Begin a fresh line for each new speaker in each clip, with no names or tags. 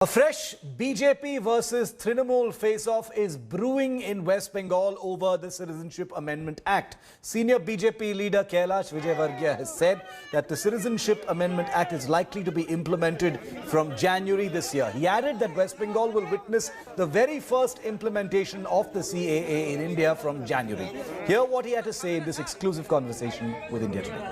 A fresh BJP versus Trinamool face-off is brewing in West Bengal over the Citizenship Amendment Act. Senior BJP leader Kailash Vijayvargiya has said that the Citizenship Amendment Act is likely to be implemented from January this year. He added that West Bengal will witness the very first implementation of the CAA in India from January. Hear what he had to say in this exclusive conversation with India Today.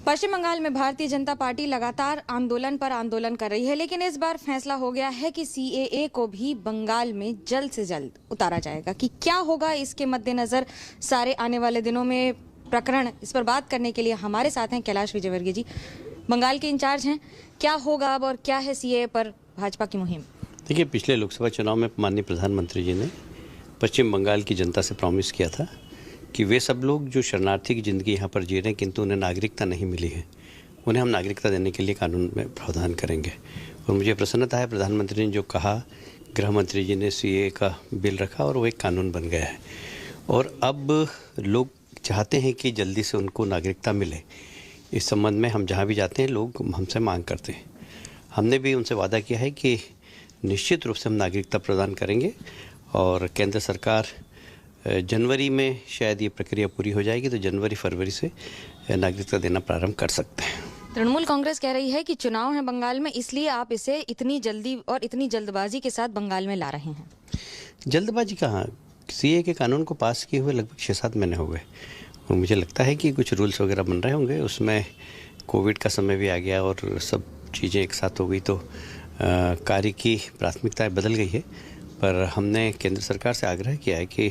पश्चिम बंगाल में Bharatiya Janata party लगातार आंदोलन पर आंदोलन कर रही है, लेकिन इस बार फैसला हो गया है कि सीएए को भी बंगाल में जल्द से जल्द उतारा जाएगा। कि क्या होगा इसके मद्देनजर सारे आने वाले दिनों में प्रकरण, इस पर बात करने के लिए हमारे साथ हैं कैलाश विजयवर्गीय जी, बंगाल के इंचार्ज हैं। क्या होगा अब और क्या है सीएए पर भाजपा की मुहिम?
देखिए, पिछले लोकसभा चुनाव में माननीय प्रधानमंत्री जी ने पश्चिम बंगाल की जनता से प्रॉमिस किया था कि वे सब लोग जो शरणार्थी की ज़िंदगी यहाँ पर जी रहे हैं किंतु उन्हें नागरिकता नहीं मिली है, उन्हें हम नागरिकता देने के लिए कानून में प्रावधान करेंगे। और मुझे प्रसन्नता है, प्रधानमंत्री ने जो कहा, गृह मंत्री जी ने सीएए का बिल रखा और वो एक कानून बन गया है। और अब लोग चाहते हैं कि जल्दी से उनको नागरिकता मिले। इस संबंध में हम जहाँ भी जाते हैं लोग हमसे मांग करते हैं। हमने भी उनसे वादा किया है कि निश्चित रूप से हम नागरिकता प्रदान करेंगे और केंद्र सरकार जनवरी में शायद ये प्रक्रिया पूरी हो जाएगी तो जनवरी-फरवरी से नागरिकता देना प्रारंभ कर सकते हैं।
तृणमूल कांग्रेस कह रही है कि चुनाव है बंगाल में, इसलिए आप इसे इतनी जल्दी और इतनी जल्दबाजी के साथ बंगाल में ला रहे हैं।
जल्दबाजी कहाँ? सीए के कानून को पास किए हुए लगभग 6-7 महीने हो गए और मुझे लगता है कि कुछ रूल्स वगैरह बन रहे होंगे। उसमें कोविड का समय भी आ गया और सब चीज़ें एक साथ हो गई तो कार्य की प्राथमिकताएँ बदल गई है। पर हमने केंद्र सरकार से आग्रह किया है कि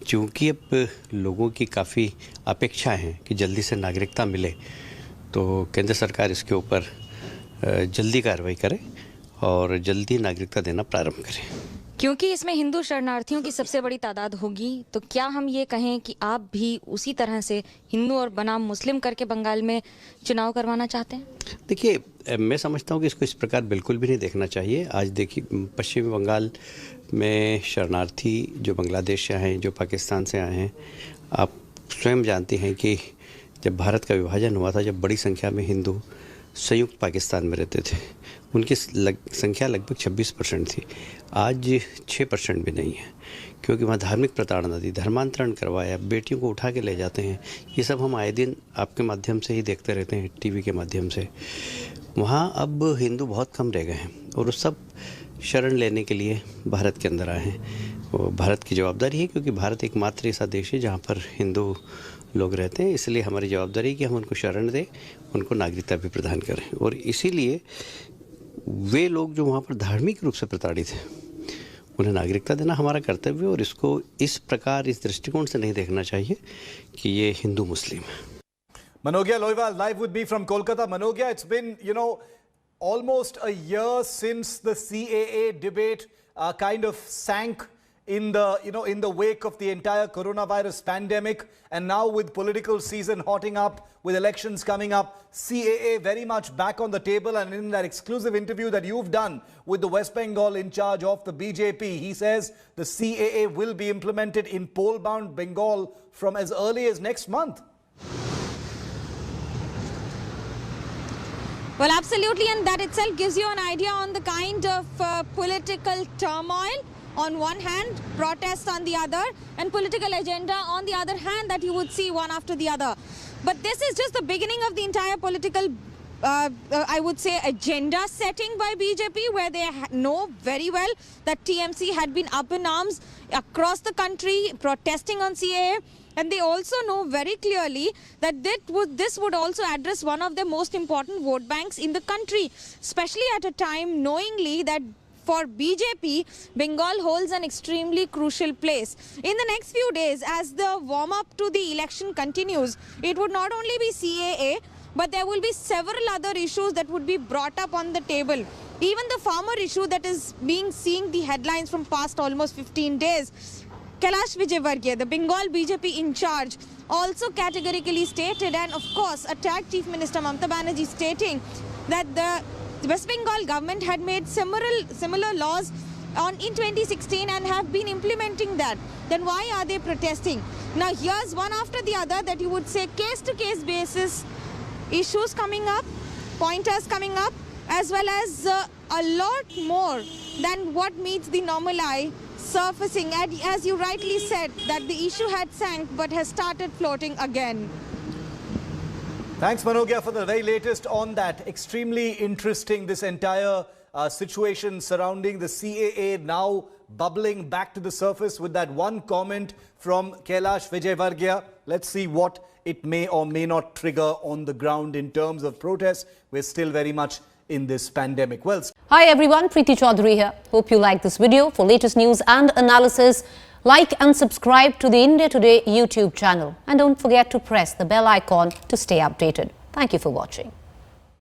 चूँकि अब लोगों की काफ़ी अपेक्षा है कि जल्दी से नागरिकता मिले, तो केंद्र सरकार इसके ऊपर जल्दी कार्रवाई करे और जल्दी नागरिकता देना प्रारंभ करे।
क्योंकि इसमें हिंदू शरणार्थियों की सबसे बड़ी तादाद होगी, तो क्या हम ये कहें कि आप भी उसी तरह से हिंदू और बनाम मुस्लिम करके बंगाल में चुनाव करवाना चाहते हैं?
देखिए, मैं समझता हूँ कि इसको इस प्रकार बिल्कुल भी नहीं देखना चाहिए। आज देखिए, पश्चिमी बंगाल में शरणार्थी जो बांग्लादेश से आए हैं, जो पाकिस्तान से आए हैं, आप स्वयं जानते हैं कि जब भारत का विभाजन हुआ था, जब बड़ी संख्या में हिंदू संयुक्त पाकिस्तान में रहते थे, उनकी संख्या लगभग 26% थी। आज 6% भी नहीं है, क्योंकि वहाँ धार्मिक प्रताड़ना थी, धर्मांतरण करवाया, बेटियों को उठा के ले जाते हैं। ये सब हम आए दिन आपके माध्यम से ही देखते रहते हैं, टीवी के माध्यम से। वहाँ अब हिंदू बहुत कम रह गए हैं और वो सब शरण लेने के लिए भारत के अंदर आए हैं। वो भारत की जवाबदारी है, क्योंकि भारत एकमात्र ऐसा देश है जहाँ पर हिंदू लोग रहते हैं। इसलिए हमारी जवाबदारी है कि हम उनको शरण दें, उनको नागरिकता भी प्रदान करें। और इसीलिए वे लोग जो वहाँ पर धार्मिक रूप से प्रताड़ित हैं, उन्हें नागरिकता देना हमारा कर्तव्य है। और इसको इस प्रकार, इस दृष्टिकोण से नहीं देखना चाहिए कि ये हिंदू मुस्लिम है।
Manogya Loiwal live with me from Kolkata. Manogya, it's been, almost a year since the CAA debate kind of sank in the wake of the entire coronavirus pandemic, and now with political season hotting up, with elections coming up, CAA very much back on the table. And in that exclusive interview that you've done with the West Bengal in charge of the BJP, he says the CAA will be implemented in poll-bound Bengal from as early as next month.
Well, absolutely, and that itself gives you an idea on the kind of political turmoil on one hand, protests on the other, and political agenda on the other hand that you would see one after the other. But this is just the beginning of the entire political, I would say, agenda setting by BJP, where they know very well that TMC had been up in arms across the country protesting on CAA. And they also know very clearly that this would also address one of the most important vote banks in the country, especially at a time knowingly that for BJP, Bengal holds an extremely crucial place. In the next few days, as the warm-up to the election continues, it would not only be CAA, but there will be several other issues that would be brought up on the table. Even the farmer issue that is seeing the headlines from past almost 15 days. Kailash Vijayvargiya, the Bengal BJP in charge, also categorically stated, and of course attacked Chief Minister Mamata Banerjee, stating that the West Bengal government had made similar laws in 2016 and have been implementing that, then why are they protesting? Now here's one after the other that you would say case-to-case basis issues coming up, pointers coming up, as well as a lot more than what meets the normal eye surfacing. And as you rightly said, that the issue had sank but has started floating again.
Thanks, Manogya, for the very latest on that. Extremely interesting, this entire situation surrounding the CAA now bubbling back to the surface with that one comment from Kailash Vijayvargiya. Let's see what it may or may not trigger on the ground in terms of protests. We're still very much in this pandemic. Well,
hi everyone, Preeti Chaudhary here. Hope you like this video. For latest news and analysis, like and subscribe to the India Today YouTube channel. And don't forget to press the bell icon to stay updated. Thank you for watching.